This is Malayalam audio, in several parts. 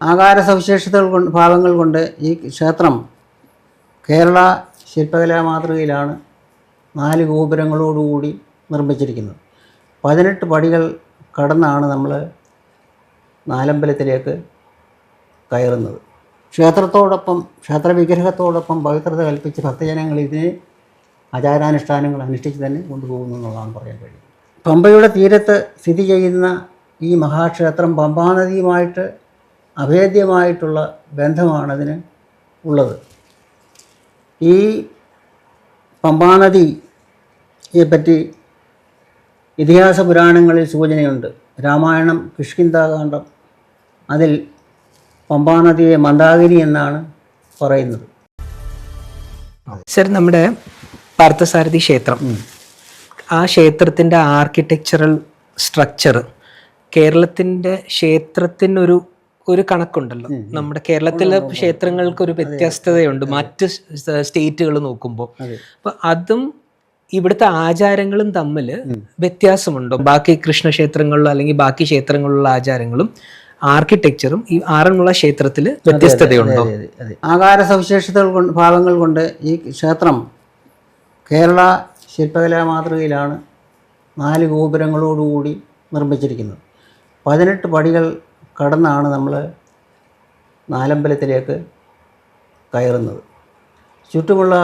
ആകാര സവിശേഷതകൾ കൊണ്ട് ഭാവങ്ങൾ കൊണ്ട് ഈ ക്ഷേത്രം കേരള ശില്പകലാ മാതൃകയിലാണ് 4 ഗോപുരങ്ങളോടുകൂടി നിർമ്മിച്ചിരിക്കുന്നത്. 18 പടികൾ കടന്നാണ് നമ്മൾ നാലമ്പലത്തിലേക്ക് കയറുന്നത്. ക്ഷേത്രത്തോടൊപ്പം ക്ഷേത്രവിഗ്രഹത്തോടൊപ്പം പവിത്രത കൽപ്പിച്ച് ഭക്തജനങ്ങൾ ഇതിനെ ആചാരാനുഷ്ഠാനങ്ങൾ അനുഷ്ഠിച്ച് തന്നെ കൊണ്ടുപോകുന്നു എന്നുള്ളതാണ് പറയാൻ കഴിയും. പമ്പയുടെ തീരത്ത് സ്ഥിതി ചെയ്യുന്ന ഈ മഹാക്ഷേത്രം പമ്പാനദിയുമായിട്ട് അഭേദ്യമായിട്ടുള്ള ബന്ധമാണതിന് ഉള്ളത്. ഈ പമ്പാനദിയെ പറ്റി ഇതിഹാസ പുരാണങ്ങളിൽ സൂചനയുണ്ട്. രാമായണം കിഷ്കിന്ധാകാന്ഡം അതിൽ പമ്പാനദിയെ മന്ദാകിനി എന്നാണ് പറയുന്നത്. സർ, നമ്മുടെ പാർത്ഥസാരഥി ക്ഷേത്രം, ആ ക്ഷേത്രത്തിൻ്റെ ആർക്കിടെക്ചറൽ സ്ട്രക്ചർ കേരളത്തിൻ്റെ ക്ഷേത്രത്തിനൊരു കണക്കുണ്ടല്ലോ. നമ്മുടെ കേരളത്തിലെ ക്ഷേത്രങ്ങൾക്ക് ഒരു വ്യത്യസ്തതയുണ്ട് മറ്റ് സ്റ്റേറ്റുകൾ നോക്കുമ്പോൾ. അപ്പം അതും ഇവിടുത്തെ ആചാരങ്ങളും തമ്മിൽ വ്യത്യാസമുണ്ടോ? ബാക്കി കൃഷ്ണക്ഷേത്രങ്ങളിലോ അല്ലെങ്കിൽ ബാക്കി ക്ഷേത്രങ്ങളിലുള്ള ആചാരങ്ങളും ആർക്കിടെക്ചറും ഈ ആറന്മുള ക്ഷേത്രത്തിൽ വ്യത്യസ്തതയുണ്ടോ? ആകാര സവിശേഷതകൾ കൊണ്ട് ഭാവങ്ങൾ കൊണ്ട് ഈ ക്ഷേത്രം കേരള ശില്പകലാ മാതൃകയിലാണ് 4 ഗോപുരങ്ങളോടുകൂടി നിർമ്മിച്ചിരിക്കുന്നത്. 18 പടികൾ കടന്നാണ് നമ്മൾ നാലമ്പലത്തിലേക്ക് കയറുന്നത്. ചുറ്റുമുള്ള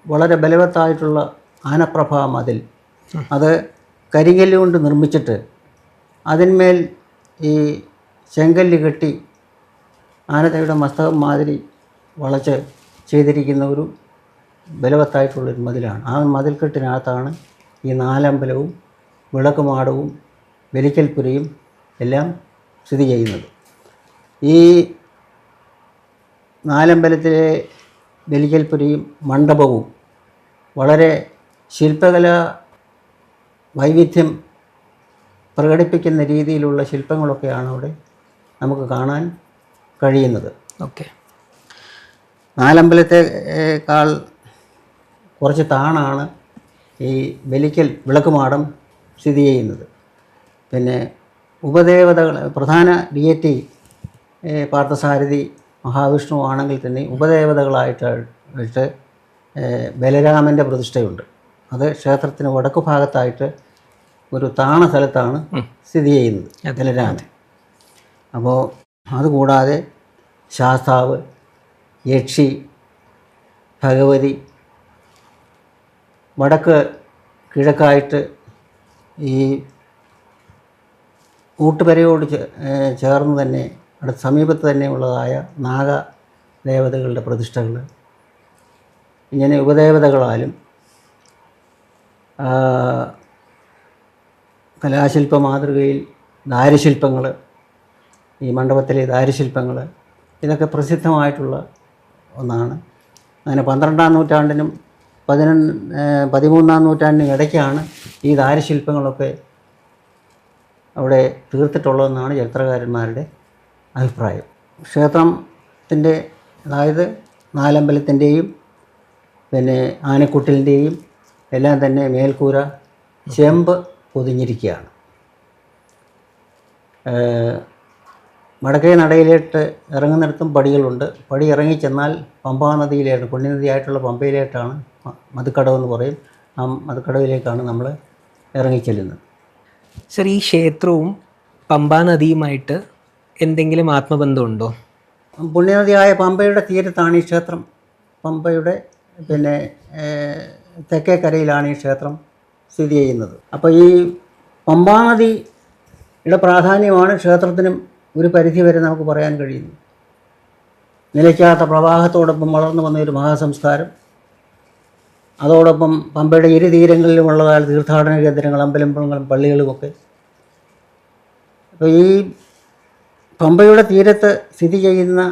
വളരെ ബലവത്തായിട്ടുള്ള ആനപ്രഭ മതിൽ, അത് കരിങ്കല്ല് കൊണ്ട് നിർമ്മിച്ചിട്ട് അതിന്മേൽ ഈ ചെങ്കല്ല് കെട്ടി ആനയുടെ മസ്തകം മാതിരി വളച്ച് ചെയ്തിരിക്കുന്ന ഒരു ബലവത്തായിട്ടുള്ളൊരു മതിലാണ്. ആ മതിൽക്കെട്ടിനകത്താണ് ഈ നാലമ്പലവും വിളക്കുമാടവും ബലിക്കൽപ്പുരയും എല്ലാം സ്ഥിതി ചെയ്യുന്നത്. ഈ നാലമ്പലത്തിലെ ബലിക്കൽപ്പുരയും മണ്ഡപവും വളരെ ശില്പകലാ വൈവിധ്യം പ്രകടിപ്പിക്കുന്ന രീതിയിലുള്ള ശില്പങ്ങളൊക്കെയാണ് അവിടെ നമുക്ക് കാണാൻ കഴിയുന്നത്. ഓക്കെ. നാലമ്പലത്തേക്കാൾ കുറച്ച് താണാണ് ഈ ബലിക്കൽ വിളക്കുമാടം സ്ഥിതി ചെയ്യുന്നത്. പിന്നെ ഉപദേവതകൾ, പ്രധാന ഡിയറ്റി പാർത്ഥസാരഥി മഹാവിഷ്ണു ആണെങ്കിൽ തന്നെ ഉപദേവതകളായിട്ട് ബലരാമൻ്റെ പ്രതിഷ്ഠയുണ്ട്. അത് ക്ഷേത്രത്തിന് വടക്കു ഭാഗത്തായിട്ട് ഒരു താണ സ്ഥലത്താണ് സ്ഥിതി ചെയ്യുന്നത് ബലരാമൻ. അപ്പോൾ അതുകൂടാതെ ശാസ്താവ്, യക്ഷി, ഭഗവതി, വടക്ക് കിഴക്കായിട്ട് ഈ ഊട്ടുപുരയോട് ചേർന്ന് തന്നെ അടുത്ത സമീപത്ത് തന്നെ ഉള്ളതായ നാഗദേവതകളുടെ പ്രതിഷ്ഠകൾ, ഇങ്ങനെ ഉപദേവതകളാലും കലാശില്പ മാതൃകയിൽ ദാരുശില്പങ്ങൾ, ഈ മണ്ഡപത്തിലെ ദാരുശില്പങ്ങൾ, ഇതൊക്കെ പ്രസിദ്ധമായിട്ടുള്ള ഒന്നാണ്. അങ്ങനെ 12-ാം നൂറ്റാണ്ടിനും 13-ാം നൂറ്റാണ്ടിനും ഇടയ്ക്കാണ് ഈ ദാരുശില്പങ്ങളൊക്കെ അവിടെ തീർത്തിട്ടുള്ളതെന്നാണ് ചരിത്രകാരന്മാരുടെ അഭിപ്രായം. ക്ഷേത്രത്തിൻ്റെ, അതായത് നാലമ്പലത്തിൻ്റെയും പിന്നെ ആനക്കുട്ടിലിൻ്റെയും എല്ലാം തന്നെ മേൽക്കൂര ചെമ്പ് പൊതിഞ്ഞിരിക്കുകയാണ്. വടക്കേ നടയിലേട്ട് ഇറങ്ങുന്നിടത്തും പടികളുണ്ട്. പടി ഇറങ്ങിച്ചെന്നാൽ പമ്പാനദിയിലേട്ട്, പുണ്യനദിയായിട്ടുള്ള പമ്പയിലേട്ടാണ് മധുക്കടവെന്ന് പറയും. ആ മധുക്കടവിലേക്കാണ് നമ്മൾ ഇറങ്ങിച്ചെല്ലുന്നത്. സർ, ഈ ക്ഷേത്രവും പമ്പാനദിയുമായിട്ട് എന്തെങ്കിലും ആത്മബന്ധമുണ്ടോ? പുണ്യനദിയായ പമ്പയുടെ തീരത്താണ് ഈ ക്ഷേത്രം. പമ്പയുടെ പിന്നെ തെക്കേ കരയിലാണ് ഈ ക്ഷേത്രം സ്ഥിതി ചെയ്യുന്നത്. അപ്പോൾ ഈ പമ്പാനദിയുടെ പ്രാധാന്യമാണ് ക്ഷേത്രത്തിനും ഒരു പരിധി വരെ നമുക്ക് പറയാൻ കഴിയുന്നു. നിലയ്ക്കാത്ത പ്രവാഹത്തോടൊപ്പം വളർന്നു വന്ന ഒരു മഹാസംസ്കാരം, അതോടൊപ്പം പമ്പയുടെ ഇരുതീരങ്ങളിലുമുള്ളതായ തീർത്ഥാടന കേന്ദ്രങ്ങൾ, അമ്പലങ്ങളും പള്ളികളുമൊക്കെ. അപ്പോൾ ഈ പമ്പയുടെ തീരത്ത് സ്ഥിതി ചെയ്യുന്ന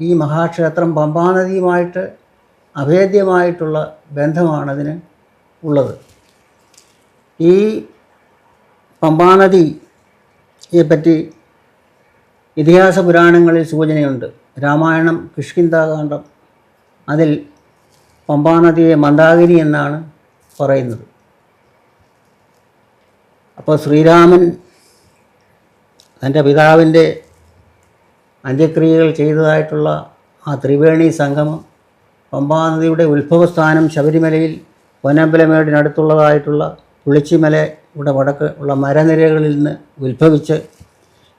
ഈ മഹാക്ഷേത്രം പമ്പാനദിയുമായിട്ട് അഭേദ്യമായിട്ടുള്ള ബന്ധമാണതിന് ഉള്ളത്. ഈ പമ്പാനദിയെ പറ്റി ഇതിഹാസ പുരാണങ്ങളിൽ സൂചനയുണ്ട്. രാമായണം കിഷ്കിന്ധാകാന്ഡം അതിൽ പമ്പാനദിയെ മന്ദാകിനി എന്നാണ് പറയുന്നത്. അപ്പോൾ ശ്രീരാമൻ തൻ്റെ പിതാവിൻ്റെ അന്ത്യക്രിയകൾ ചെയ്തതായിട്ടുള്ള ആ ത്രിവേണി സംഗമം പമ്പാനദിയുടെ ഉത്ഭവസ്ഥാനം ശബരിമലയിൽ പൊന്നമ്പലമേടിനടുത്തുള്ളതായിട്ടുള്ള പുളിച്ചിമലയുടെ വടക്ക് ഉള്ള മരനിരകളിൽ നിന്ന് ഉത്ഭവിച്ച്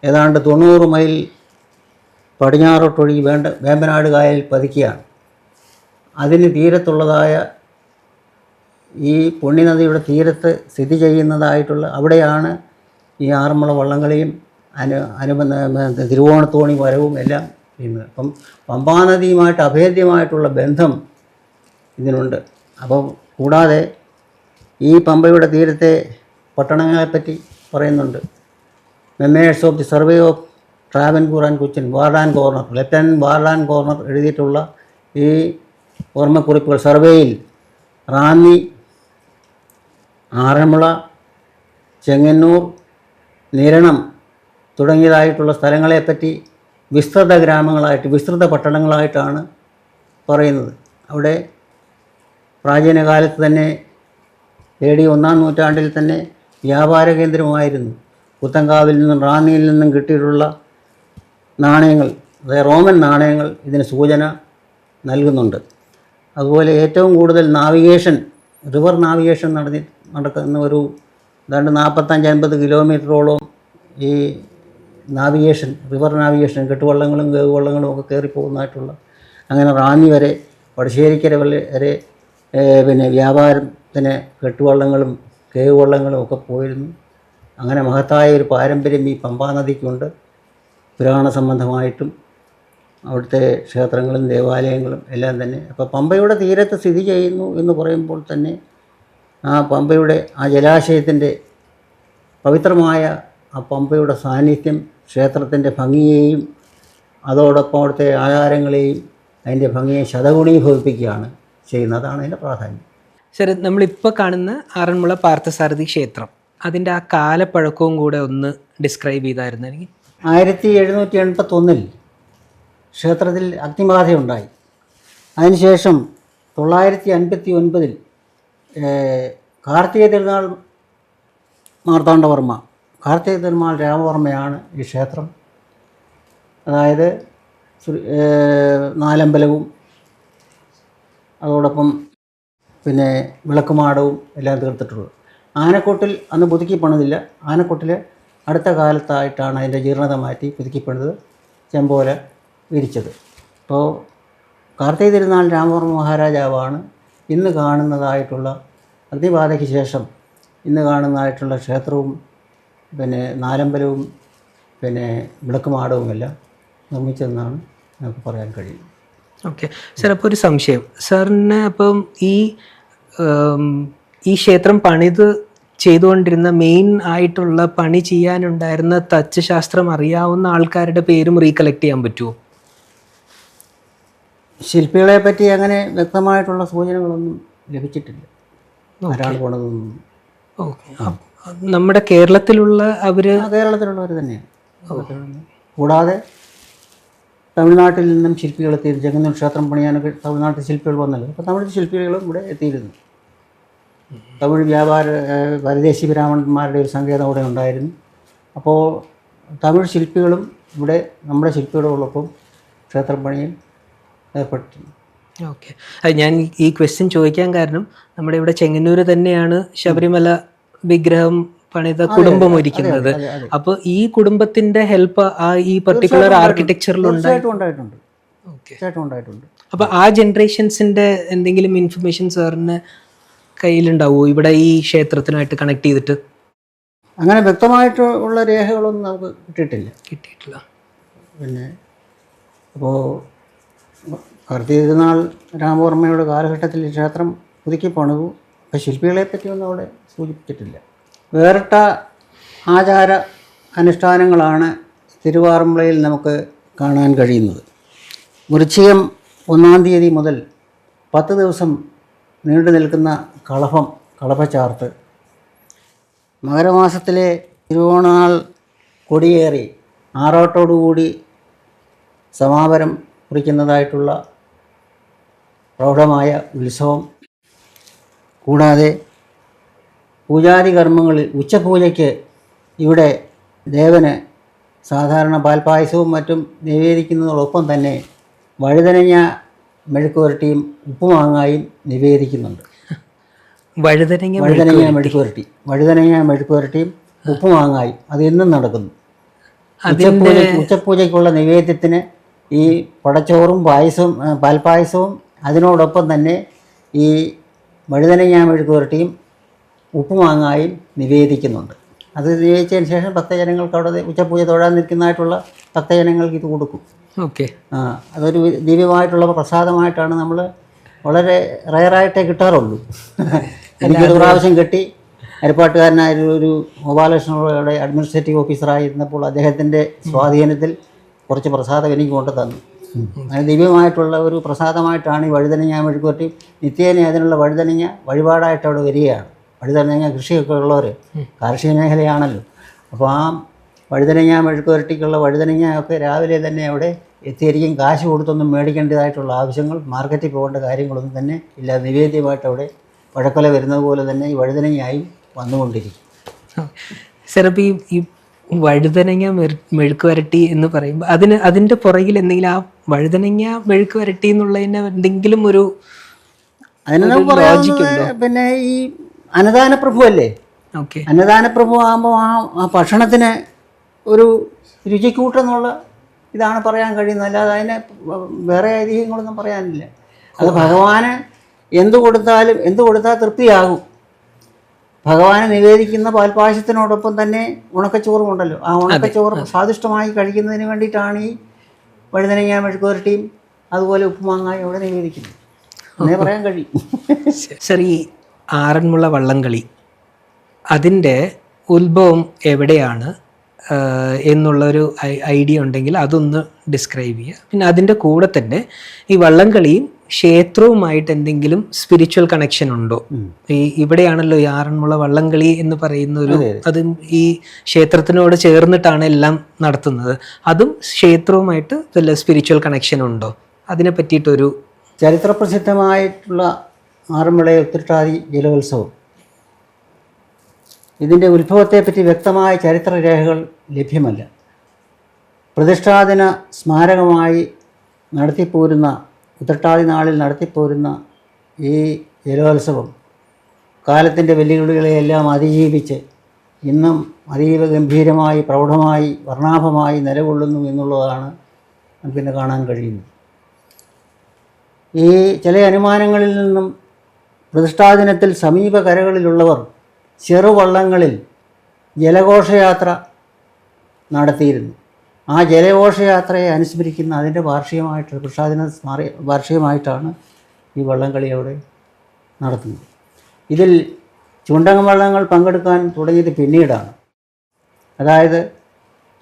ഏതാണ്ട് 90 മൈൽ പടിഞ്ഞാറോട്ടൊഴുകി വേമ്പനാട് കായലിൽ പതിക്കുകയാണ്. അതിന് തീരത്തുള്ളതായ ഈ പുണ്യനദിയുടെ തീരത്ത് സ്ഥിതി ചെയ്യുന്നതായിട്ടുള്ള അവിടെയാണ് ഈ ആറന്മുള വള്ളംകളിയും അനുബന്ധ തിരുവോണത്തോണി വരവും എല്ലാം ചെയ്യുന്നത്. അപ്പം പമ്പാനദിയുമായിട്ട് അഭേദ്യമായിട്ടുള്ള ബന്ധം ഇതിനുണ്ട്. അപ്പം കൂടാതെ ഈ പമ്പയുടെ തീരത്തെ പട്ടണങ്ങളെപ്പറ്റി പറയുന്നുണ്ട്. Memoirs of the survey of Travancore and Cochin Ward and Conner, lieutenant Ward and Conner എഴുതിയിട്ടുള്ള ഈ ഓർമ്മക്കുറിപ്പുകൾ സർവേയിൽ റാന്നി, ആറന്മുള, ചെങ്ങന്നൂർ, നിരണം തുടങ്ങിയതായിട്ടുള്ള സ്ഥലങ്ങളെപ്പറ്റി വിസ്തൃത ഗ്രാമങ്ങളായിട്ട് വിസ്തൃത പട്ടണങ്ങളായിട്ടാണ് പറയുന്നത്. അവിടെ പ്രാചീന കാലത്ത് തന്നെ AD 1-ാം നൂറ്റാണ്ടിൽ തന്നെ വ്യാപാര കേന്ദ്രമായിരുന്നു. പുത്തങ്കാവിൽ നിന്നും റാന്നിയിൽ നിന്നും കിട്ടിയിട്ടുള്ള നാണയങ്ങൾ, അതായത് റോമൻ നാണയങ്ങൾ ഇതിന് സൂചന നൽകുന്നുണ്ട്. അതുപോലെ ഏറ്റവും കൂടുതൽ നാവിഗേഷൻ, റിവർ നാവിഗേഷൻ നടക്കുന്ന ഒരു ഏതാണ്ട് 45-50 കിലോമീറ്ററോളം ഈ നാവിഗേഷൻ, റിവർ നാവിഗേഷൻ, കെട്ടുവള്ളങ്ങളും കേവുവള്ളങ്ങളും ഒക്കെ കയറിപ്പോകുന്നതായിട്ടുള്ള, അങ്ങനെ റാന്നി വരെ വടശ്ശേരിക്കര വരെ പിന്നെ വ്യാപാരത്തിന് കെട്ടുവള്ളങ്ങളും കേവുവള്ളങ്ങളും ഒക്കെ പോയിരുന്നു. അങ്ങനെ മഹത്തായ ഒരു പാരമ്പര്യം ഈ പമ്പാനദിക്കുണ്ട്. പുരാണ സംബന്ധമായിട്ടും അവിടുത്തെ ക്ഷേത്രങ്ങളും ദേവാലയങ്ങളും എല്ലാം തന്നെ. അപ്പോൾ പമ്പയുടെ തീരത്ത് സ്ഥിതി ചെയ്യുന്നു എന്ന് പറയുമ്പോൾ തന്നെ ആ പമ്പയുടെ ആ ജലാശയത്തിൻ്റെ പവിത്രമായ ആ പമ്പയുടെ സാന്നിധ്യം ക്ഷേത്രത്തിൻ്റെ ഭംഗിയെയും അതോടൊപ്പം അവിടുത്തെ ആചാരങ്ങളെയും അതിൻ്റെ ഭംഗിയെ ശതഗുണീഭവിപ്പിക്കുകയാണ് ചെയ്യുന്നത്. അതാണ് അതിൻ്റെ പ്രാധാന്യം. സർ, നമ്മളിപ്പോൾ കാണുന്ന ആറന്മുള പാർത്ഥസാരഥി ക്ഷേത്രം, അതിൻ്റെ ആ കാലപ്പഴക്കവും കൂടെ ഒന്ന് ഡിസ്ക്രൈബ് ചെയ്തായിരുന്നെങ്കിൽ. 1781 ക്ഷേത്രത്തിൽ അഗ്നിബാധയുണ്ടായി. അതിനുശേഷം 959 കാർത്തിക തിരുനാൾ മാർത്താണ്ഡവർമ്മ, കാർത്തിക തിരുനാൾ രാമവർമ്മയാണ് ഈ ക്ഷേത്രം, അതായത് നാലമ്പലവും അതോടൊപ്പം പിന്നെ വിളക്കുമാടവും എല്ലാം തീർത്തിട്ടുള്ളത്. ആനക്കോട്ടിൽ അന്ന് പുതുക്കി പണിതില്ല. ആനക്കോട്ടിൽ അടുത്ത കാലത്തായിട്ടാണ് അതിൻ്റെ ജീർണത മാറ്റി പുതുക്കി പണിത് ചെമ്പോല വിരിച്ചത്. അപ്പോൾ കാർത്തിക തിരുനാൾ രാമവർമ്മ മഹാരാജാവാണ് ഇന്ന് കാണുന്നതായിട്ടുള്ള അഗ്നിബാധയ്ക്ക് ശേഷം ഇന്ന് കാണുന്നതായിട്ടുള്ള ക്ഷേത്രവും പിന്നെ നാലമ്പലവും പിന്നെ വിളക്കുമാടവും എല്ലാം നിർമ്മിച്ചതെന്നാണ് നമുക്ക് പറയാൻ കഴിയും. ഓക്കെ സാർ, അപ്പോൾ ഒരു സംശയം സാറിന്, അപ്പം ഈ ക്ഷേത്രം പണിത് ചെയ്തുകൊണ്ടിരുന്ന മെയിൻ ആയിട്ടുള്ള പണി ചെയ്യാനുണ്ടായിരുന്ന തച്ച് ശാസ്ത്രം അറിയാവുന്ന ആൾക്കാരുടെ പേരും റീകളക്ട് ചെയ്യാൻ പറ്റുമോ? ശില്പികളെ പറ്റി അങ്ങനെ വ്യക്തമായിട്ടുള്ള സൂചനകളൊന്നും ലഭിച്ചിട്ടില്ല. ഒരാൾ പോണതൊന്നും. ഓക്കെ, നമ്മുടെ കേരളത്തിലുള്ള കേരളത്തിലുള്ളവർ തന്നെയാണ്. കൂടാതെ തമിഴ്നാട്ടിൽ നിന്നും ശില്പികൾ എത്തിയിരുന്നു. ചെങ്ങന്നൂർ ക്ഷേത്രം പണിയാനൊക്കെ തമിഴ്നാട്ടിൽ ശില്പികൾ വന്നല്ലോ. അപ്പോൾ തമിഴ് ശില്പികളും ഇവിടെ എത്തിയിരുന്നു. തമിഴ് പരദേശി ബ്രാഹ്മണന്മാരുടെ ഒരു സങ്കേതം ഇവിടെ ഉണ്ടായിരുന്നു. അപ്പോൾ തമിഴ് ശില്പികളും ഇവിടെ നമ്മുടെ ശില്പികളോടൊപ്പം ക്ഷേത്രം പണിയിൽ ഏർപ്പെട്ടിട്ടുണ്ട്. ഓക്കെ, ഞാൻ ഈ ക്വസ്റ്റ്യൻ ചോദിക്കാൻ കാരണം നമ്മുടെ ഇവിടെ ചെങ്ങന്നൂർ തന്നെയാണ് ശബരിമല വിഗ്രഹം പണിത കുടുംബം ഇരിക്കുന്നത്. അപ്പോൾ ഈ കുടുംബത്തിന്റെ ഹെൽപ്പ് ഈ പർട്ടിക്കുലർ ആർക്കിടെക്ചറിൽ ഉണ്ടായിട്ടുണ്ട്. അപ്പോൾ ആ ജനറേഷൻസിന്റെ എന്തെങ്കിലും ഇൻഫർമേഷൻ സാറിന് കയ്യിലുണ്ടാവുമോ ഇവിടെ ഈ ക്ഷേത്രത്തിനായിട്ട് കണക്ട് ചെയ്തിട്ട്? അങ്ങനെ വ്യക്തമായിട്ടുള്ള രേഖകളൊന്നും നമുക്ക് കിട്ടിയിട്ടില്ല. പിന്നെ അപ്പോൾ കാർത്തിക തിരുനാൾ രാമവർമ്മയുടെ കാലഘട്ടത്തിൽ ഈ ക്ഷേത്രം പുതുക്കി പണിതു. അപ്പോൾ ശില്പികളെ പറ്റിയൊന്നും അവിടെ സൂചിപ്പിച്ചിട്ടില്ല. വേറിട്ട ആചാര അനുഷ്ഠാനങ്ങളാണ് തിരുവാറന്മുളയിൽ നമുക്ക് കാണാൻ കഴിയുന്നത്. വൃശ്ചികം 1-ാം തീയതി മുതൽ 10 ദിവസം നീണ്ടു നിൽക്കുന്ന കളഭച്ചാർത്ത്, മകരമാസത്തിലെ തിരുവോണനാൾ കൊടിയേറി ആറാട്ടോടുകൂടി സമാപനം കുറിക്കുന്നതായിട്ടുള്ള പ്രൗഢമായ ഉത്സവം. കൂടാതെ പൂജാതി കർമ്മങ്ങളിൽ ഉച്ചപൂജയ്ക്ക് ഇവിടെ ദേവന് സാധാരണ പാൽപ്പായസവും മറ്റും നിവേദിക്കുന്നതോടൊപ്പം തന്നെ വഴുതനങ്ങ മെഴുക്ക് പുരട്ടിയും ഉപ്പുമാങ്ങായും നിവേദിക്കുന്നുണ്ട്. വഴുതനങ്ങ വഴുതനങ്ങ മെഴുക്ക് പുരട്ടിയും ഉപ്പുമാങ്ങായും അത് എന്നും നടക്കുന്നു. ഉച്ചപൂജയ്ക്കുള്ള നിവേദ്യത്തിന് ഈ പടച്ചോറും പായസവും പാൽപ്പായസവും അതിനോടൊപ്പം തന്നെ ഈ വഴുതനങ്ങ മെഴുക്ക് പുരട്ടിയും ഉപ്പുമാങ്ങായും നിവേദിക്കുന്നുണ്ട്. അത് നിവേദിച്ചതിന് ശേഷം ഭക്തജനങ്ങൾക്ക് അവിടെ ഉച്ചപൂജ തൊഴാൻ നിൽക്കുന്നതായിട്ടുള്ള ഭക്തജനങ്ങൾക്ക് ഇത് കൊടുക്കും. ഓക്കെ. അതൊരു ദിവ്യമായിട്ടുള്ള പ്രസാദമായിട്ടാണ് നമ്മൾ വളരെ റയറായിട്ടേ കിട്ടാറുള്ളൂ. എനിക്കൊരു പ്രാവശ്യം കിട്ടി. അരിപ്പാട്ടുകാരനായ ഒരു ഗോപാലകൃഷ്ണയുടെ അഡ്മിനിസ്ട്രേറ്റീവ് ഓഫീസറായിരുന്നപ്പോൾ അദ്ദേഹത്തിൻ്റെ സ്വാധീനത്തിൽ കുറച്ച് പ്രസാദം എനിക്ക് കൊണ്ടു തന്നു. അത് ദിവ്യമായിട്ടുള്ള ഒരു പ്രസാദമായിട്ടാണ് ഈ വഴുതനങ്ങ മെഴുക്ക് പുരട്ടി. നിത്യേന അതിനുള്ള വഴുതനങ്ങ വഴിപാടായിട്ട് അവിടെ വരികയാണ്. വഴുതനങ്ങ കൃഷിയൊക്കെ ഉള്ളവർ കാർഷിക മേഖലയാണല്ലോ. അപ്പോൾ ആ വഴുതനങ്ങ മെഴുക്ക് പുരട്ടിക്കുള്ള വഴുതനങ്ങയൊക്കെ രാവിലെ തന്നെ അവിടെ എത്തിയിരിക്കും. കാശ് കൊടുത്തൊന്നും മേടിക്കേണ്ടതായിട്ടുള്ള ആവശ്യങ്ങൾ, മാർക്കറ്റിൽ പോകേണ്ട കാര്യങ്ങളൊന്നും തന്നെ ഇല്ല. നിവേദ്യമായിട്ട് അവിടെ വഴക്കൊല വരുന്നത് പോലെ തന്നെ ഈ വഴുതനങ്ങയായി വന്നുകൊണ്ടിരിക്കും. സാർ, അപ്പോൾ ഈ വഴുതനങ്ങ മെഴുക്ക് വരട്ടി എന്ന് പറയുമ്പോൾ അതിൻ്റെ പുറകിൽ എന്തെങ്കിലും, ആ വഴുതനങ്ങ മെഴുക്ക് വരട്ടി എന്നുള്ളതിന് എന്തെങ്കിലും ഒരു അതിന് പിന്നെ ഈ അന്നദാനപ്രഭു അല്ലേ? ഓക്കെ. അന്നദാനപ്രഭു ആകുമ്പോൾ ആ ഭക്ഷണത്തിന് ഒരു രുചിക്കൂട്ടെന്നുള്ള ഇതാണ് പറയാൻ കഴിയുന്നത്. അല്ലാതെ അതിന് വേറെ ഐതിഹ്യങ്ങളൊന്നും പറയാനില്ല. അത് ഭഗവാന് എന്ത് കൊടുത്താൽ തൃപ്തിയാകും. ഭഗവാനെ നിവേദിക്കുന്ന പാൽപ്പായസത്തിനോടൊപ്പം തന്നെ ഉണക്കച്ചോറും ഉണ്ടല്ലോ. ആ ഉണക്കച്ചോറ് സ്വാദിഷ്ടമായി കഴിക്കുന്നതിന് വേണ്ടിയിട്ടാണ് ഈ വഴുതനങ്ങ മെഴുക്ക് പുരട്ടിയും അതുപോലെ ഉപ്പുമാങ്ങായും അവിടെ നിവേദിക്കുന്നത്. അങ്ങനെ പറയാൻ കഴിയും. സാർ, ഈ ആറന്മുള വള്ളംകളി അതിൻ്റെ ഉത്ഭവം എവിടെയാണ് എന്നുള്ളൊരു ഐഡിയ ഉണ്ടെങ്കിൽ അതൊന്ന് ഡിസ്ക്രൈബ് ചെയ്യുക. പിന്നെ അതിൻ്റെ കൂടെ തന്നെ ഈ വള്ളംകളിയും ക്ഷേത്രവുമായിട്ട് എന്തെങ്കിലും സ്പിരിച്വൽ കണക്ഷൻ ഉണ്ടോ? ഇവിടെയാണല്ലോ ഈ ആറന്മുള വള്ളംകളി എന്ന് പറയുന്ന ഒരു, അത് ഈ ക്ഷേത്രത്തിനോട് ചേർന്നിട്ടാണ് എല്ലാം നടത്തുന്നത്. അതും ക്ഷേത്രവുമായിട്ട് വല്ല സ്പിരിച്വൽ കണക്ഷൻ ഉണ്ടോ? അതിനെ പറ്റിയിട്ടൊരു ചരിത്രപ്രസിദ്ധമായിട്ടുള്ള ആറന്മുള ഉത്രട്ടാതി ജലോത്സവം, ഇതിൻ്റെ ഉത്ഭവത്തെപ്പറ്റി വ്യക്തമായ ചരിത്രരേഖകൾ ലഭ്യമല്ല. പ്രതിഷ്ഠാദിന സ്മാരകമായി നടത്തിപ്പോരുന്ന ഉത്രട്ടാതി നാളിൽ നടത്തിപ്പോരുന്ന ഈ ജലോത്സവം കാലത്തിൻ്റെ വെല്ലുവിളികളെയെല്ലാം അതിജീവിച്ച് ഇന്നും അതീവ ഗംഭീരമായി, പ്രൗഢമായി, വർണ്ണാഭമായി നിലകൊള്ളുന്നു എന്നുള്ളതാണ് നമുക്കിന്ന് കാണാൻ കഴിയുന്നത്. ഈ ചില അനുമാനങ്ങളിൽ നിന്നും പ്രതിഷ്ഠാദിനത്തിൽ സമീപ കരകളിലുള്ളവർ ചെറുവള്ളങ്ങളിൽ ജലഘോഷയാത്ര നടത്തിയിരുന്നു. ആ ജലഘോഷയാത്രയെ അനുസ്മരിക്കുന്ന അതിൻ്റെ വാർഷികമായിട്ട് പ്രതിഷ്ഠാദിന വാർഷികമായിട്ടാണ് ഈ വള്ളംകളി അവിടെ നടത്തുന്നത്. ഇതിൽ ചുണ്ടൻ വള്ളങ്ങൾ പങ്കെടുക്കാൻ തുടങ്ങിയത് പിന്നീടാണ്. അതായത്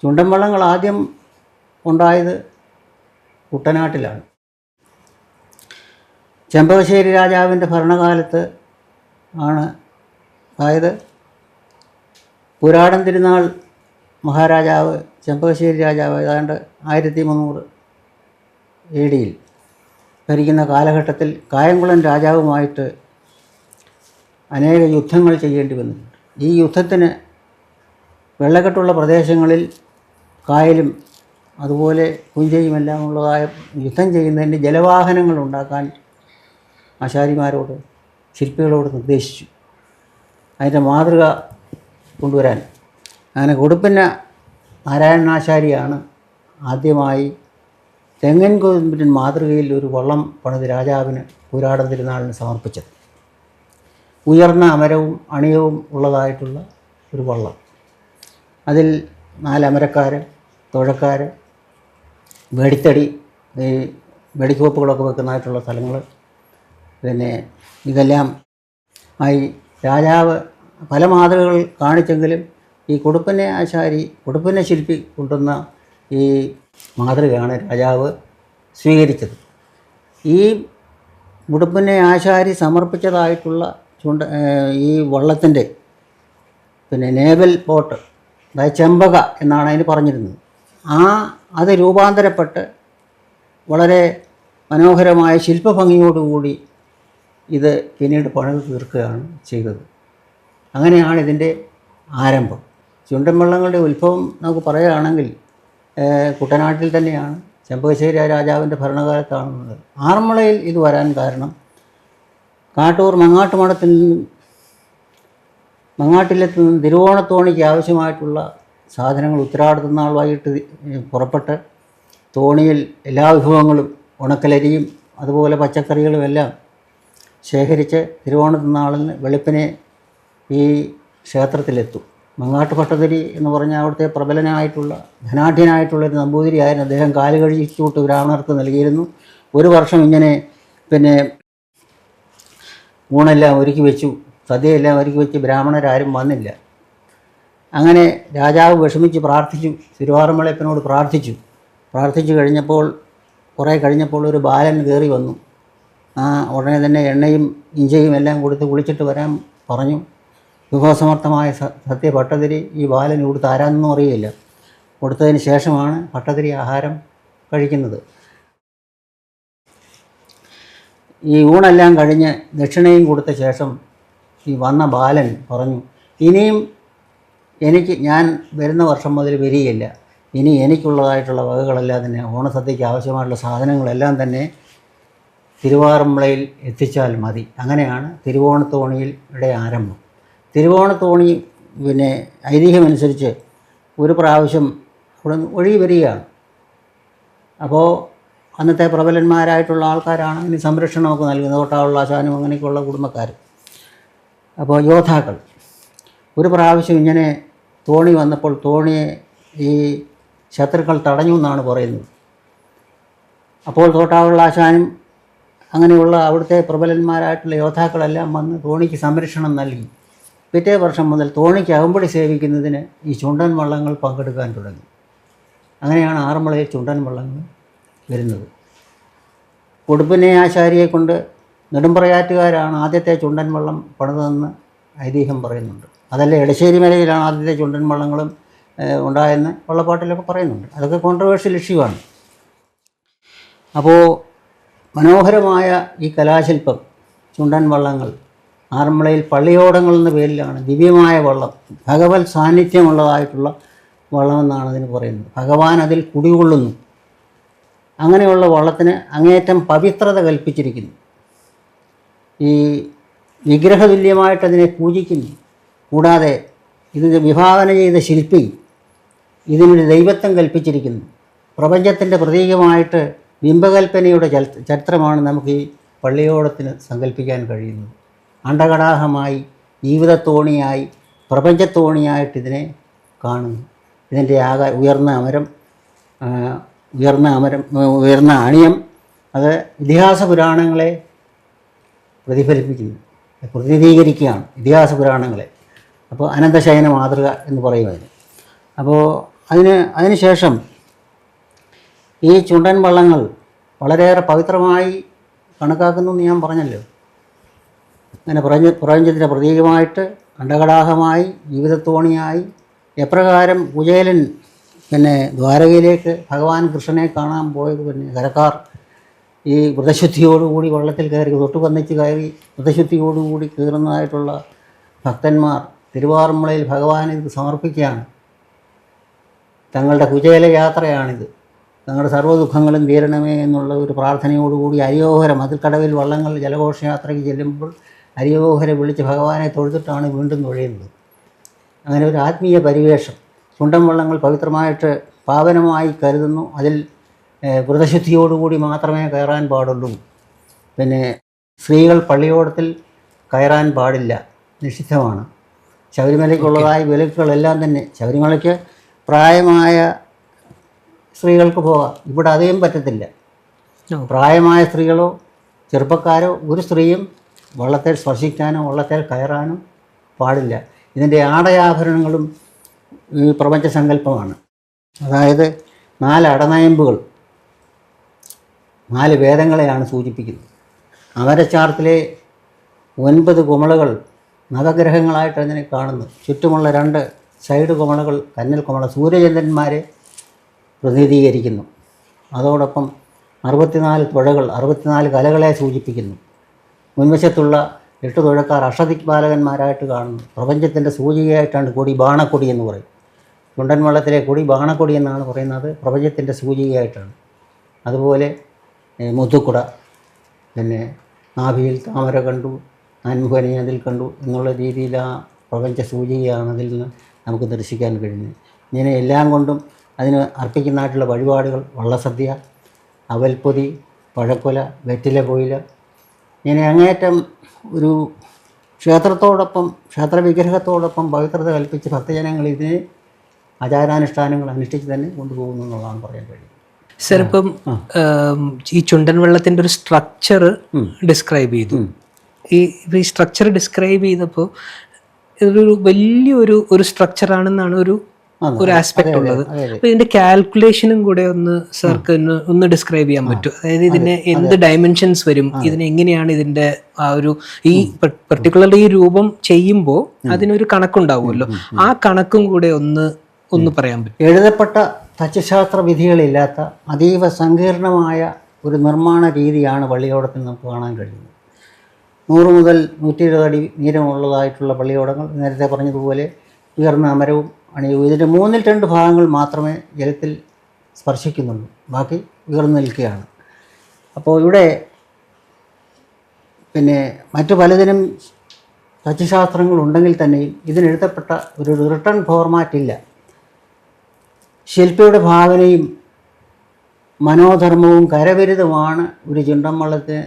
ചുണ്ടൻ വള്ളങ്ങൾ ആദ്യം ഉണ്ടായത് കുട്ടനാട്ടിലാണ്. ചെമ്പകശ്ശേരി രാജാവിൻ്റെ ഭരണകാലത്ത് ആണ്. അതായത് പുരാടൻ തിരുനാൾ മഹാരാജാവ് ചെമ്പകശ്ശേരി രാജാവ് ഏതാണ്ട് 1300 AD ഭരിക്കുന്ന കാലഘട്ടത്തിൽ കായംകുളം രാജാവുമായിട്ട് അനേക യുദ്ധങ്ങൾ ചെയ്യേണ്ടി വന്നിട്ടുണ്ട്. ഈ യുദ്ധത്തിന് വെള്ളക്കെട്ടുള്ള പ്രദേശങ്ങളിൽ കായലും അതുപോലെ പുഞ്ചയുമെല്ലാം ഉള്ളതായ യുദ്ധം ചെയ്യുന്നതിന് ജലവാഹനങ്ങൾ ഉണ്ടാക്കാൻ ആശാരിമാരോട്, ശില്പികളോട് നിർദ്ദേശിച്ചു. അതിൻ്റെ മാതൃക കൊണ്ടുവരാൻ. അങ്ങനെ കൊടുപ്പന്ന നാരായണനാശാരിയാണ് ആദ്യമായി തെങ്ങൻ കൊമ്പൻ മാതൃകയിൽ ഒരു വള്ളം പണിത് രാജാവിന് പുരാടൻ തിരുനാളിന് സമർപ്പിച്ചത്. ഉയർന്ന അമരവും അണിയവും ഉള്ളതായിട്ടുള്ള ഒരു വള്ളം. അതിൽ 4 അമരക്കാർ, തുഴക്കാർ, വെടിത്തടി, ഈ വെടിക്കോപ്പുകളൊക്കെ വെക്കുന്നതായിട്ടുള്ള സ്ഥലങ്ങൾ, പിന്നെ ഇതെല്ലാം ആയി രാജാവ് പല മാതൃകകൾ കാണിച്ചെങ്കിലും ഈ കൊടുപ്പന്ന ശില്പി കൊണ്ടുവന്ന ഈ മാതൃകയാണ് രാജാവ് സ്വീകരിച്ചത്. ഈ കൊടുപ്പന്ന ആശാരി സമർപ്പിച്ചതായിട്ടുള്ള ഈ വള്ളത്തിൻ്റെ പിന്നെ നേവൽ ബോട്ട്, അതായത് ചെമ്പക എന്നാണ് അതിന് പറഞ്ഞിരുന്നത്. അത് രൂപാന്തരപ്പെട്ട് വളരെ മനോഹരമായ ശില്പഭംഗിയോടുകൂടി ഇത് പിന്നീട് പണിത് തീർക്കുകയാണ് ചെയ്തത്. അങ്ങനെയാണ് ഇതിൻ്റെ ആരംഭം. ചുണ്ടൻ വള്ളങ്ങളുടെ ഉത്ഭവം നമുക്ക് പറയുകയാണെങ്കിൽ കുട്ടനാട്ടിൽ തന്നെയാണ്, ചെമ്പകശ്ശേരി രാജാവിൻ്റെ ഭരണകാലത്താണുള്ളത്. ആറന്മുളയിൽ ഇത് വരാൻ കാരണം കാട്ടൂർ മങ്ങാട്ടുമഠത്തിൽ നിന്നും മങ്ങാട്ടിലെത്തുന്ന തിരുവോണത്തോണിക്ക് ആവശ്യമായിട്ടുള്ള സാധനങ്ങൾ ഉത്തരാടത്തുനാൾ വൈകിട്ട് പുറപ്പെട്ട് തോണിയിൽ എല്ലാ വിഭവങ്ങളും ഉണക്കലരിയും അതുപോലെ പച്ചക്കറികളും എല്ലാം ശേഖരിച്ച് തിരുവോണത്തിനാളിന് വെളുപ്പിനെ ഈ ക്ഷേത്രത്തിലെത്തും. മങ്ങാട്ട് ഭട്ടതിരി എന്ന് പറഞ്ഞാൽ അവിടുത്തെ പ്രബലനായിട്ടുള്ള ധനാഢ്യനായിട്ടുള്ളൊരു നമ്പൂതിരിയായിരുന്നു. അദ്ദേഹം കാല് കഴിച്ചുവിട്ട് ബ്രാഹ്മണർക്ക് നൽകിയിരുന്നു. ഒരു വർഷം ഇങ്ങനെ പിന്നെ ഊണെല്ലാം ഒരുക്കി വെച്ചു, സദ്യയെല്ലാം ഒരുക്കി വെച്ച് ബ്രാഹ്മണരാരും വന്നില്ല. അങ്ങനെ രാജാവ് വിഷമിച്ച് പ്രാർത്ഥിച്ചു, തിരുവാറന്മുളയപ്പനോട് പ്രാർത്ഥിച്ചു കഴിഞ്ഞപ്പോൾ കുറേ കഴിഞ്ഞപ്പോൾ ഒരു ബാലൻ കയറി വന്നു. ഉടനെ തന്നെ എണ്ണയും ഇഞ്ചയും എല്ലാം കൊടുത്ത് കുളിച്ചിട്ട് വരാൻ പറഞ്ഞു. വിഭവസമർത്ഥമായ സത്യ ഭട്ടതിരി ഈ ബാലൻ ഇവിടുത്തെ ആരാന്നൊന്നും അറിയില്ല. കൊടുത്തതിന് ശേഷമാണ് ഭട്ടതിരി ആഹാരം കഴിക്കുന്നത്. ഈ ഊണെല്ലാം കഴിഞ്ഞ് ദക്ഷിണയും കൊടുത്ത ശേഷം ഈ വന്ന ബാലൻ പറഞ്ഞു, ഇനിയും ഞാൻ വരുന്ന വർഷം മുതൽ വരികയില്ല. ഇനി എനിക്കുള്ളതായിട്ടുള്ള വകകളെല്ലാം തന്നെ ഓണസദ്യയ്ക്ക് ആവശ്യമായിട്ടുള്ള സാധനങ്ങളെല്ലാം തന്നെ തിരുവാറന്മുളയിൽ എത്തിച്ചാൽ മതി. അങ്ങനെയാണ് തിരുവോണത്തോണിയുടെ ആരംഭം. തിരുവോണത്തോണി പിന്നെ ഐതിഹ്യമനുസരിച്ച് ഒരു പ്രാവശ്യം അവിടെ നിന്ന് ഒഴുകി വരികയാണ്. അപ്പോൾ അന്നത്തെ പ്രബലന്മാരായിട്ടുള്ള ആൾക്കാരാണ് ഇനി സംരക്ഷണമൊക്കെ നൽകുന്നത്, തോട്ടാവള്ളാശാനും അങ്ങനെയൊക്കെയുള്ള കുടുംബക്കാർ. അപ്പോൾ യോദ്ധാക്കൾ ഒരു പ്രാവശ്യം ഇങ്ങനെ തോണി വന്നപ്പോൾ തോണിയെ ഈ ശത്രുക്കൾ തടഞ്ഞു എന്നാണ് പറയുന്നത്. അപ്പോൾ തോട്ടാവള്ളാശാനും അങ്ങനെയുള്ള അവിടുത്തെ പ്രബലന്മാരായിട്ടുള്ള യോദ്ധാക്കളെല്ലാം വന്ന് തോണിക്ക് സംരക്ഷണം നൽകി. പിറ്റേ വർഷം മുതൽ തോണിക്ക് അകമ്പടി സേവിക്കുന്നതിന് ഈ ചുണ്ടൻ വള്ളങ്ങൾ പങ്കെടുക്കാൻ തുടങ്ങി. അങ്ങനെയാണ് ആറന്മുളയിൽ ചുണ്ടൻ വള്ളങ്ങൾ വരുന്നത്. കൊടുപ്പിനെ ആശാരിയെ കൊണ്ട് നെടുമ്പറയാറ്റുകാരാണ് ആദ്യത്തെ ചുണ്ടൻ വള്ളം പണിതതെന്ന് ഐതിഹ്യം പറയുന്നുണ്ട്. അതല്ല എടശ്ശേരി മലയിലാണ് ആദ്യത്തെ ചുണ്ടൻ വള്ളങ്ങളും ഉണ്ടായെന്ന് വള്ളപ്പാട്ടിലൊക്കെ പറയുന്നുണ്ട്. അതൊക്കെ കോൺട്രവേഴ്ഷ്യൽ ഇഷ്യൂ ആണ്. അപ്പോൾ മനോഹരമായ ഈ കലാശില്പം ചുണ്ടൻ വള്ളങ്ങൾ ആറന്മുളയിൽ പള്ളിയോടങ്ങൾ എന്ന പേരിലാണ്. ദിവ്യമായ വള്ളം, ഭഗവത് സാന്നിധ്യമുള്ളതായിട്ടുള്ള വള്ളമെന്നാണ് അതിന് പറയുന്നത്. ഭഗവാൻ അതിൽ കുടികൊള്ളുന്നു. അങ്ങനെയുള്ള വള്ളത്തിന് അങ്ങേയറ്റം പവിത്രത കൽപ്പിച്ചിരിക്കുന്നു. ഈ വിഗ്രഹതുല്യമായിട്ടതിനെ പൂജിക്കുന്നു. കൂടാതെ ഇത് വിഭാവന ചെയ്ത ശില്പി ഇതിനൊരു ദൈവത്വം കൽപ്പിച്ചിരിക്കുന്നു. പ്രപഞ്ചത്തിൻ്റെ പ്രതീകമായിട്ട് ബിംബകൽപ്പനയുടെ ചരിത്രമാണ് നമുക്ക് ഈ പള്ളിയോടത്തിന് സങ്കല്പിക്കാൻ കഴിയുന്നത്. അണ്ടകടാഹമായി, ജീവിതത്തോണിയായി, പ്രപഞ്ചത്തോണിയായിട്ടിതിനെ കാണുന്നു. ഇതിൻ്റെ ഉയർന്ന അണിയം അത് ഇതിഹാസ പുരാണങ്ങളെ പ്രതിനിധീകരിക്കുകയാണ്, ഇതിഹാസ പുരാണങ്ങളെ. അപ്പോൾ അനന്തശയന മാതൃക എന്ന് പറയും അതിന്. അപ്പോൾ അതിന് ശേഷം ഈ ചുണ്ടൻ വള്ളങ്ങൾ വളരെയേറെ പവിത്രമായി കണക്കാക്കുന്നു എന്ന് ഞാൻ പറഞ്ഞല്ലോ. അങ്ങനെ പ്രപഞ്ചത്തിൻ്റെ പ്രതീകമായിട്ട്, അണ്ടകടാഹമായി, ജീവിതത്തോണിയായി, എപ്രകാരം കുചേലൻ പിന്നെ ദ്വാരകയിലേക്ക് ഭഗവാൻ കൃഷ്ണനെ കാണാൻ പോയത് പിന്നെ കരക്കാർ ഈ വ്രതശുദ്ധിയോടുകൂടി വള്ളത്തിൽ കയറി തൊട്ടുപന്നിച്ച് കയറി വ്രതശുദ്ധിയോടുകൂടി കയറുന്നതായിട്ടുള്ള ഭക്തന്മാർ തിരുവാറന്മുളയിൽ ഭഗവാന് ഇത് സമർപ്പിക്കുകയാണ്. തങ്ങളുടെ കുചേല യാത്രയാണിത്. തങ്ങളുടെ സർവ്വദുഃഖങ്ങളും തീരണമേ എന്നുള്ള ഒരു പ്രാർത്ഥനയോടുകൂടി അരിയോഹരം അതിൽക്കടവിൽ വള്ളങ്ങൾ ജലഘോഷയാത്രയ്ക്ക് ചെല്ലുമ്പോൾ അരിയോഹരെ വിളിച്ച് ഭഗവാനെ തൊഴുതിട്ടാണ് വീണ്ടും തൊഴയുന്നത്. അങ്ങനെ ഒരു ആത്മീയ പരിവേഷം. ചുണ്ടൻ വള്ളങ്ങൾ പവിത്രമായിട്ട് പാവനമായി കരുതുന്നു. അതിൽ വ്രതശുദ്ധിയോടുകൂടി മാത്രമേ കയറാൻ പാടുള്ളൂ. പിന്നെ സ്ത്രീകൾ പള്ളിയോടത്തിൽ കയറാൻ പാടില്ല, നിഷിദ്ധമാണ്. ശബരിമലയ്ക്കുള്ളതായ വിലക്കുകളെല്ലാം തന്നെ, ശബരിമലയ്ക്ക് പ്രായമായ സ്ത്രീകൾക്ക് പോകാം, ഇവിടെ അധികം പറ്റത്തില്ല. പ്രായമായ സ്ത്രീകളോ ചെറുപ്പക്കാരോ ഒരു സ്ത്രീയും വള്ളത്തിൽ സ്പർശിക്കാനോ വള്ളത്തിൽ കയറാനോ പാടില്ല. ഇതിൻ്റെ ആടയാഭരണങ്ങളും ഈ പ്രപഞ്ച സങ്കല്പമാണ്. അതായത് 4 അടനയമ്പുകൾ 4 വേദങ്ങളെയാണ് സൂചിപ്പിക്കുന്നത്. അമരച്ചാർത്തിലെ 9 കുമളകൾ നവഗ്രഹങ്ങളായിട്ട് അതിനെ കാണുന്നു. ചുറ്റുമുള്ള 2 സൈഡ് കുമളകൾ കന്നൽ കുമള സൂര്യചന്ദ്രന്മാരെ പ്രതിനിധീകരിക്കുന്നു. അതോടൊപ്പം 64 തുഴകൾ 64 കലകളെ സൂചിപ്പിക്കുന്നു. മുൻവശത്തുള്ള 8 തുഴക്കാർ അഷ്ടദിക്പാലകന്മാരായിട്ട് കാണുന്നു. പ്രപഞ്ചത്തിൻ്റെ സൂചികയായിട്ടാണ് കൊടി, ബാണക്കൊടി എന്ന് പറയും. ചുണ്ടൻ വള്ളത്തിലെ കൊടി ബാണക്കൊടി എന്നാണ് പറയുന്നത്, പ്രപഞ്ചത്തിൻ്റെ സൂചികയായിട്ടാണ്. അതുപോലെ മുത്തുക്കുട, പിന്നെ നാഭിയിൽ താമര കണ്ടു, നാൻമുഖനെ അതിൽ കണ്ടു എന്നുള്ള രീതിയിൽ ആ പ്രപഞ്ച സൂചികയാണ് അതിൽ നിന്ന് നമുക്ക് ദർശിക്കാൻ കഴിയുന്നത്. ഇങ്ങനെ എല്ലാം കൊണ്ടും അതിന് അർപ്പിക്കുന്നതായിട്ടുള്ള വഴിപാടുകൾ വള്ളസദ്യ, അവൽപ്പൊതി, പഴക്കൊല, വെറ്റില കോയില, ഇങ്ങനെ അങ്ങേയറ്റം ഒരു ക്ഷേത്രത്തോടൊപ്പം ക്ഷേത്രവിഗ്രഹത്തോടൊപ്പം പവിത്രത കൽപ്പിച്ച് ഭക്തജനങ്ങൾ ഇതിനെ ആചാരാനുഷ്ഠാനങ്ങൾ അനുഷ്ഠിച്ച് തന്നെ കൊണ്ടുപോകുന്നു എന്നുള്ളതാണ് പറയാൻ കഴിയും. സർ, ഇപ്പം ഈ ചുണ്ടൻ വെള്ളത്തിൻ്റെ ഒരു സ്ട്രക്ചർ ഡിസ്ക്രൈബ് ചെയ്തു. ഈ സ്ട്രക്ചർ ഡിസ്ക്രൈബ് ചെയ്തപ്പോൾ ഇതൊരു വലിയൊരു സ്ട്രക്ചറാണെന്നാണ് ഒരു ആസ്പെക്ട് ഉള്ളത്. അപ്പൊ ഇതിന്റെ കാൽക്കുലേഷനും കൂടെ ഒന്ന് സാർക്ക് ഒന്ന് ഡിസ്ക്രൈബ് ചെയ്യാൻ പറ്റും? അതായത് ഇതിന് എന്ത് ഡയമെൻഷൻസ് വരും, ഇതിന് എങ്ങനെയാണ് ഇതിന്റെ ആ ഒരു ഈ പെർട്ടിക്കുലർലി ഈ രൂപം ചെയ്യുമ്പോൾ അതിനൊരു കണക്കുണ്ടാവുമല്ലോ, ആ കണക്കും കൂടെ ഒന്ന് പറയാൻ പറ്റും? എഴുതപ്പെട്ട തച്ചുശാസ്ത്ര വിധികളില്ലാത്ത അതീവ സങ്കീർണമായ ഒരു നിർമ്മാണ രീതിയാണ് പള്ളിയോടത്തിൽ നമുക്ക് കാണാൻ കഴിയുന്നത്. 100 മുതൽ 120 അടി നീളമുള്ളതായിട്ടുള്ള പള്ളിയോടങ്ങൾ നേരത്തെ പറഞ്ഞതുപോലെ ഉയർന്ന അമരവും അണിയവും. ഇതിൻ്റെ 1/2 ഭാഗങ്ങൾ മാത്രമേ ജലത്തിൽ സ്പർശിക്കുന്നുള്ളൂ, ബാക്കി ഉയർന്നു നിൽക്കുകയാണ്. അപ്പോൾ ഇവിടെ പിന്നെ മറ്റു പലതിനും തച്ചുശാസ്ത്രങ്ങളുണ്ടെങ്കിൽ തന്നെയും ഇതിനെഴുതപ്പെട്ട ഒരു റിട്ടേൺ ഫോർമാറ്റ് ഇല്ല. ശില്പിയുടെ ഭാവനയും മനോധർമ്മവും കരവിരുതുമാണ് ഒരു ചുണ്ടൻ വള്ളത്തിന്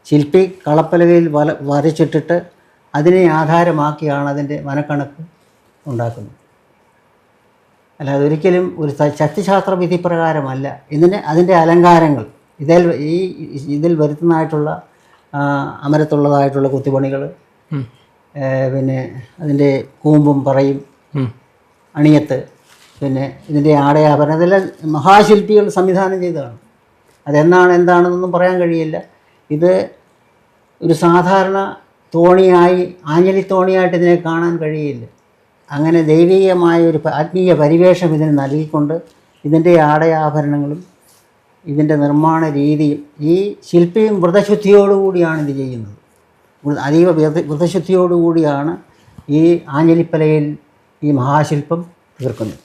ശില്പി കളപ്പലകയിൽ വരച്ചിട്ടിട്ട് അതിനെ ആധാരമാക്കിയാണ് അതിൻ്റെ മനക്കണക്ക് ഉണ്ടാക്കുന്നത്. അല്ലാതെ ഒരിക്കലും ഒരു ശക്തിശാസ്ത്ര വിധി പ്രകാരമല്ല. അതിൻ്റെ അലങ്കാരങ്ങൾ ഇതിൽ വരുത്തുന്നതായിട്ടുള്ള അമരത്തുള്ളതായിട്ടുള്ള കുത്തിപ്പണികൾ, പിന്നെ അതിൻ്റെ കൂമ്പും പറയും, അണിയത്ത്, പിന്നെ ഇതിൻ്റെ ആടയാഭരണം, ഇതെല്ലാം മഹാശില്പികൾ സംവിധാനം ചെയ്തതാണ്. എന്താണെന്നൊന്നും പറയാൻ കഴിയില്ല. ഇത് ഒരു സാധാരണ തോണിയായി, ആഞ്ഞലി തോണിയായിട്ട് ഇതിനെ കാണാൻ കഴിയില്ല. അങ്ങനെ ദൈവീകമായ ഒരു ആത്മീയ പരിവേഷം ഇതിന് നൽകിക്കൊണ്ട് ഇതിൻ്റെ ആടയാഭരണങ്ങളും ഇതിൻ്റെ നിർമ്മാണ രീതിയും, ഈ ശില്പിയും വ്രതശുദ്ധിയോടുകൂടിയാണ് ഇത് ചെയ്യുന്നത്. അതീവ വ്രതശുദ്ധിയോടുകൂടിയാണ് ഈ ആഞ്ഞലിപ്പലയിൽ ഈ മഹാശില്പം തീർക്കുന്നത്.